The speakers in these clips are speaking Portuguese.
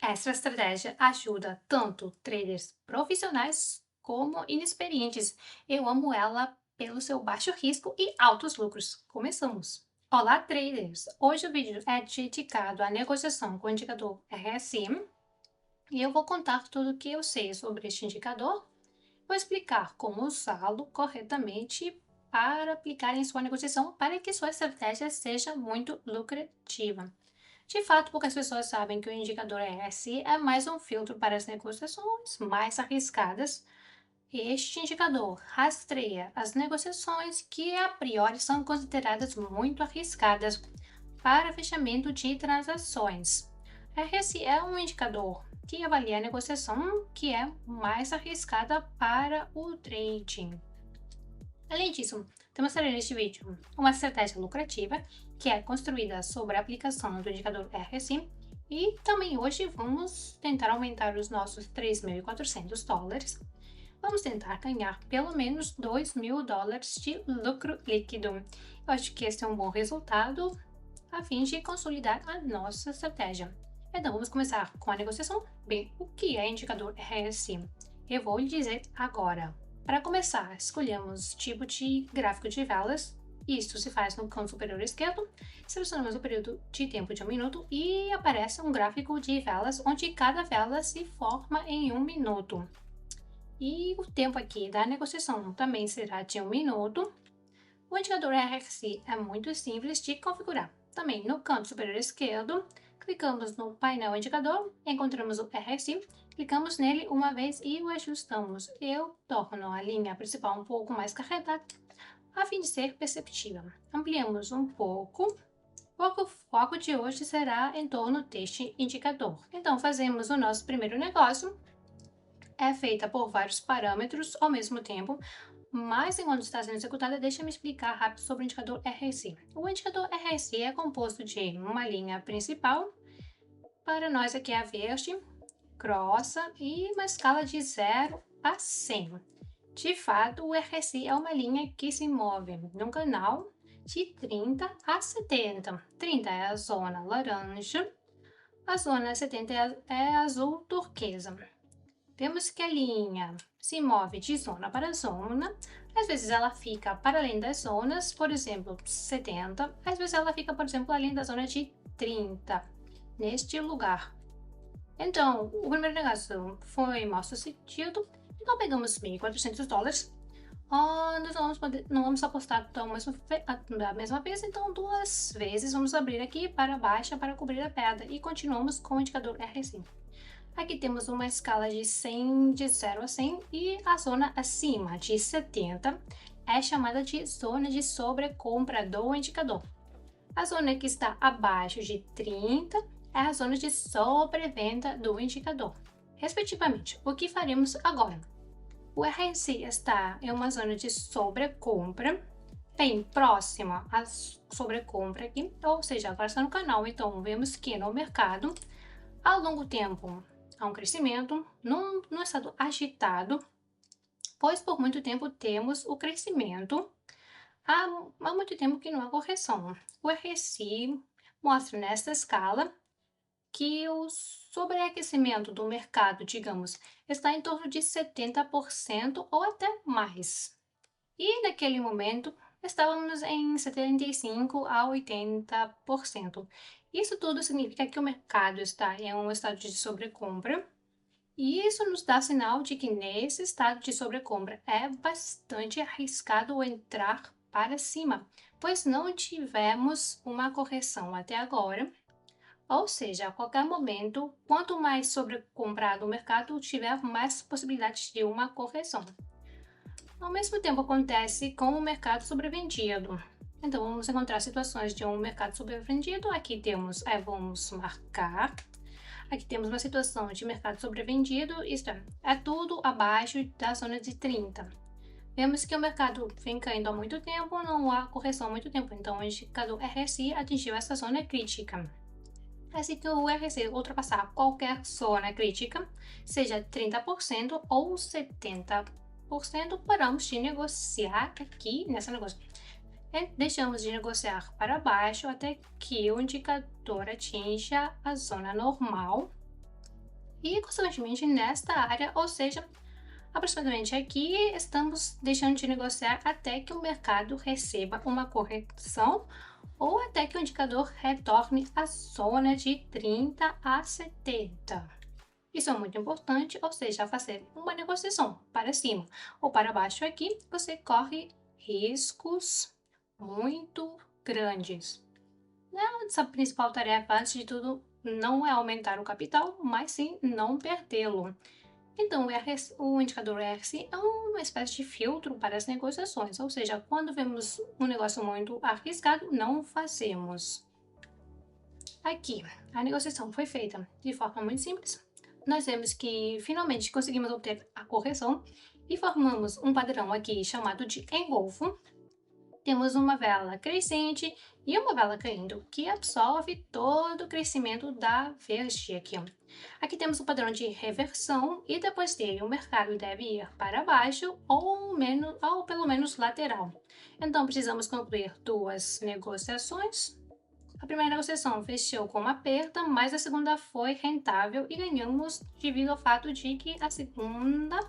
Essa estratégia ajuda tanto traders profissionais como inexperientes. Eu amo ela pelo seu baixo risco e altos lucros. Começamos! Olá, traders! Hoje o vídeo é dedicado à negociação com o indicador RSI e eu vou contar tudo o que eu sei sobre este indicador. Vou explicar como usá-lo corretamente para aplicar em sua negociação para que sua estratégia seja muito lucrativa. De fato, poucas pessoas sabem que o indicador RSI é mais um filtro para as negociações mais arriscadas. Este indicador rastreia as negociações que a priori são consideradas muito arriscadas para fechamento de transações. RSI é um indicador que avalia a negociação que é mais arriscada para o trading. Além disso, te mostrarei neste vídeo uma estratégia lucrativa que é construída sobre a aplicação do indicador RSI e também hoje vamos tentar aumentar os nossos $3.400. Vamos tentar ganhar pelo menos $2.000 de lucro líquido. Eu acho que esse é um bom resultado a fim de consolidar a nossa estratégia. Então vamos começar com a negociação. Bem, o que é indicador RSI? Eu vou lhe dizer agora. Para começar, escolhemos tipo de gráfico de velas. Isto se faz no canto superior esquerdo. Selecionamos o período de tempo de 1 minuto e aparece um gráfico de velas onde cada vela se forma em 1 minuto. E o tempo aqui da negociação também será de 1 minuto. O indicador RSI é muito simples de configurar. Também no canto superior esquerdo, clicamos no painel indicador, encontramos o RSI, clicamos nele uma vez e o ajustamos. Eu torno a linha principal um pouco mais carregada, a fim de ser perceptível. Ampliamos um pouco. O foco de hoje será em torno deste indicador. Então, fazemos o nosso primeiro negócio. É feita por vários parâmetros ao mesmo tempo, mas enquanto está sendo executada, deixa-me explicar rápido sobre o indicador RSI. O indicador RSI é composto de uma linha principal, para nós aqui é a verde, grossa, e uma escala de 0 a 100. De fato, o RSI é uma linha que se move num canal de 30 a 70. 30 é a zona laranja, a zona 70 é azul turquesa. Vemos que a linha se move de zona para zona, às vezes ela fica para além das zonas, por exemplo, 70, às vezes ela fica, por exemplo, além da zona de 30, neste lugar. Então, o primeiro negócio foi mal sucedido, então pegamos $1.400. Nós não vamos apostar da mesma vez, então 2 vezes vamos abrir aqui para baixa para cobrir a perda e continuamos com o indicador RSI. Aqui temos uma escala de 100, de 0 a 100, e a zona acima de 70 é chamada de zona de sobrecompra do indicador. A zona que está abaixo de 30 é a zona de sobrevenda do indicador, respectivamente. O que faremos agora? O RSI está em uma zona de sobrecompra, bem próxima à sobrecompra aqui, ou seja, agora está no canal, então vemos que no mercado, ao longo tempo, há um crescimento num estado agitado, pois por muito tempo temos o crescimento, há muito tempo que não há correção. O RSI mostra nesta escala que o sobreaquecimento do mercado, digamos, está em torno de 70% ou até mais. E naquele momento estávamos em 75 a 80%. Isso tudo significa que o mercado está em um estado de sobrecompra, e isso nos dá sinal de que nesse estado de sobrecompra é bastante arriscado entrar para cima, pois não tivemos uma correção até agora. Ou seja, a qualquer momento, quanto mais sobrecomprado o mercado tiver, mais possibilidades de uma correção. Ao mesmo tempo acontece com o mercado sobrevendido. Então, vamos encontrar situações de um mercado sobrevendido. Aqui temos, vamos marcar. Aqui temos uma situação de mercado sobrevendido, isto é tudo abaixo da zona de 30. Vemos que o mercado vem caindo há muito tempo, não há correção há muito tempo, então o indicador RSI atingiu essa zona crítica. Assim que o RSI ultrapassar qualquer zona crítica, seja 30% ou 70%, paramos de negociar aqui nessa negociação. Deixamos de negociar para baixo até que o indicador atinja a zona normal. e, consequentemente, nesta área, ou seja, aproximadamente aqui, estamos deixando de negociar até que o mercado receba uma correção ou até que o indicador retorne à zona de 30 a 70. Isso é muito importante, ou seja, fazer uma negociação para cima ou para baixo aqui, você corre riscos muito grandes. Nossa principal tarefa, antes de tudo, não é aumentar o capital, mas sim não perdê-lo. Então, o indicador RSI é uma espécie de filtro para as negociações, ou seja, quando vemos um negócio muito arriscado, não fazemos. Aqui, a negociação foi feita de forma muito simples. Nós vemos que finalmente conseguimos obter a correção e formamos um padrão aqui chamado de engolfo. Temos uma vela crescente e uma vela caindo, que absorve todo o crescimento da verde aqui. Aqui temos o padrão de reversão e depois dele o mercado deve ir para baixo ou pelo menos lateral. Então precisamos concluir duas negociações. A primeira negociação fechou com uma perda, mas a segunda foi rentável e ganhamos devido ao fato de que a segunda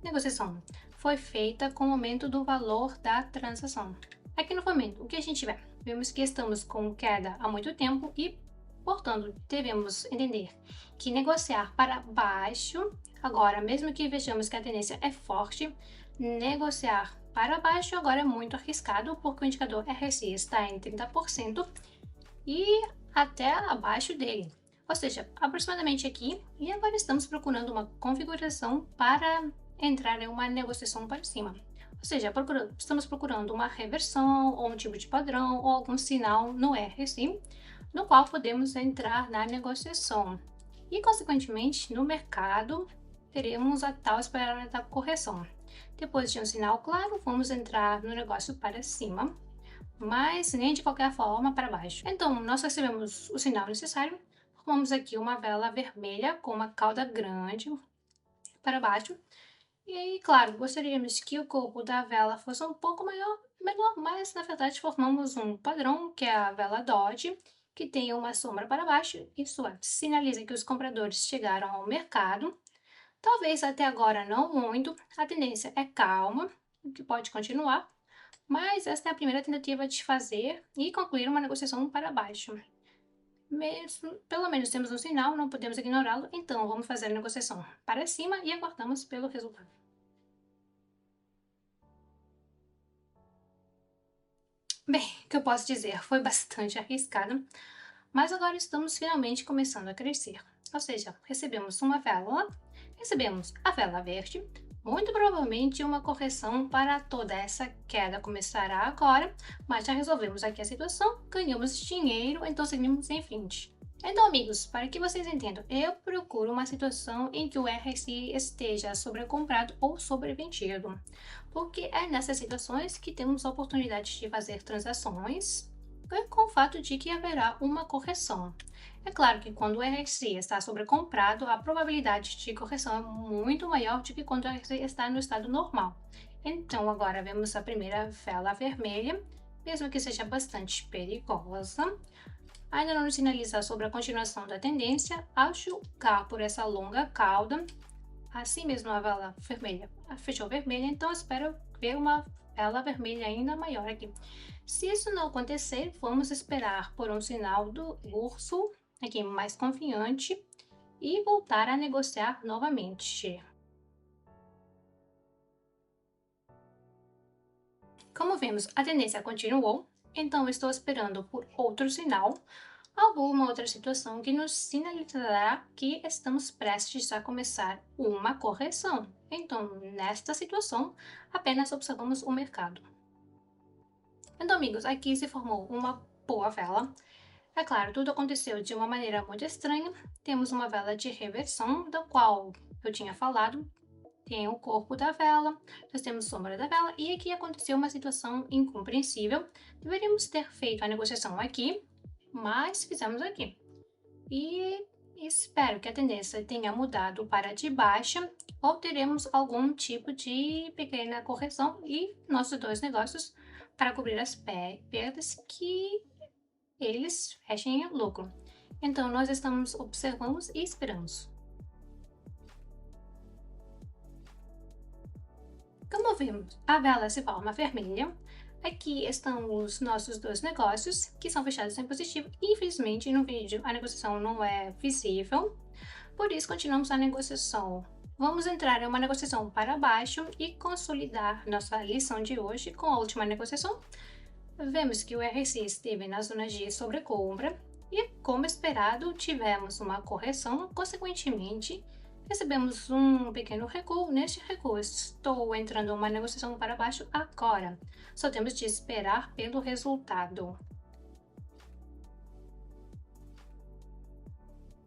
negociação foi feita com o aumento do valor da transação. Aqui no momento, o que a gente vê? Vemos que estamos com queda há muito tempo e, portanto, devemos entender que negociar para baixo, agora, mesmo que vejamos que a tendência é forte, negociar para baixo agora é muito arriscado porque o indicador RSI está em 30% e até abaixo dele, ou seja, aproximadamente aqui, e agora estamos procurando uma configuração para entrar em uma negociação para cima. Ou seja, estamos procurando uma reversão ou um tipo de padrão ou algum sinal no RSI, no qual podemos entrar na negociação. E, consequentemente, no mercado, teremos a tal esperada da correção. Depois de um sinal claro, vamos entrar no negócio para cima, mas nem de qualquer forma para baixo. Então, nós recebemos o sinal necessário, formamos aqui uma vela vermelha com uma cauda grande para baixo. E aí, claro, gostaríamos que o corpo da vela fosse um pouco menor, mas na verdade formamos um padrão, que é a vela Dodge, que tem uma sombra para baixo, isso é, sinaliza que os compradores chegaram ao mercado. Talvez até agora não muito, a tendência é calma, o que pode continuar, mas esta é a primeira tentativa de fazer e concluir uma negociação para baixo. Pelo menos temos um sinal, não podemos ignorá-lo, então vamos fazer a negociação para cima e aguardamos pelo resultado. Bem, o que eu posso dizer? Foi bastante arriscada, mas agora estamos finalmente começando a crescer. Ou seja, recebemos a vela verde, muito provavelmente uma correção para toda essa queda começará agora, mas já resolvemos aqui a situação, ganhamos dinheiro, então seguimos em frente. Então, amigos, para que vocês entendam, eu procuro uma situação em que o RSI esteja sobrecomprado ou sobrevendido, porque é nessas situações que temos a oportunidade de fazer transações com o fato de que haverá uma correção. É claro que quando o RSI está sobrecomprado, a probabilidade de correção é muito maior do que quando o RSI está no estado normal. Então, agora vemos a primeira vela vermelha, mesmo que seja bastante perigosa. Ainda não nos sinaliza sobre a continuação da tendência, ao julgar por essa longa cauda. Assim mesmo a vela vermelha fechou vermelha, então espero ver uma vela vermelha ainda maior aqui. Se isso não acontecer, vamos esperar por um sinal do urso, aqui mais confiante, e voltar a negociar novamente. Como vemos, a tendência continuou, então estou esperando por outro sinal, alguma outra situação que nos sinalizará que estamos prestes a começar uma correção. Então, nesta situação, apenas observamos o mercado. Então, amigos, aqui se formou uma boa vela. É claro, tudo aconteceu de uma maneira muito estranha. Temos uma vela de reversão, da qual eu tinha falado. Tem o corpo da vela, nós temos sombra da vela, e aqui aconteceu uma situação incompreensível. Deveríamos ter feito a negociação aqui, mas fizemos aqui. E espero que a tendência tenha mudado para de baixa, ou teremos algum tipo de pequena correção e nossos dois negócios para cobrir as perdas que eles fechem em lucro. Então, nós estamos observando e esperamos. Como vemos, a vela se forma vermelha. Aqui estão os nossos dois negócios, que são fechados em positivo. Infelizmente, no vídeo a negociação não é visível, por isso continuamos a negociação. Vamos entrar em uma negociação para baixo e consolidar nossa lição de hoje com a última negociação. Vemos que o RSI esteve na zona de sobrecompra e, como esperado, tivemos uma correção, consequentemente, recebemos um pequeno recuo. Neste recuo, estou entrando em uma negociação para baixo agora. Só temos de esperar pelo resultado.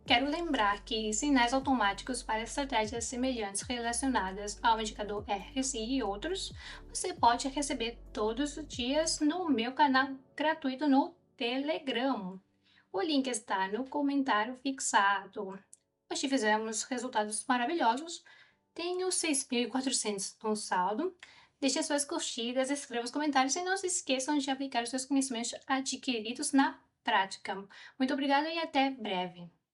Quero lembrar que sinais automáticos para estratégias semelhantes relacionadas ao indicador RSI e outros, você pode receber todos os dias no meu canal gratuito no Telegram. O link está no comentário fixado. Hoje fizemos resultados maravilhosos. Tenho 6.400 no saldo. Deixe suas curtidas, escreva os comentários e não se esqueçam de aplicar os seus conhecimentos adquiridos na prática. Muito obrigada e até breve.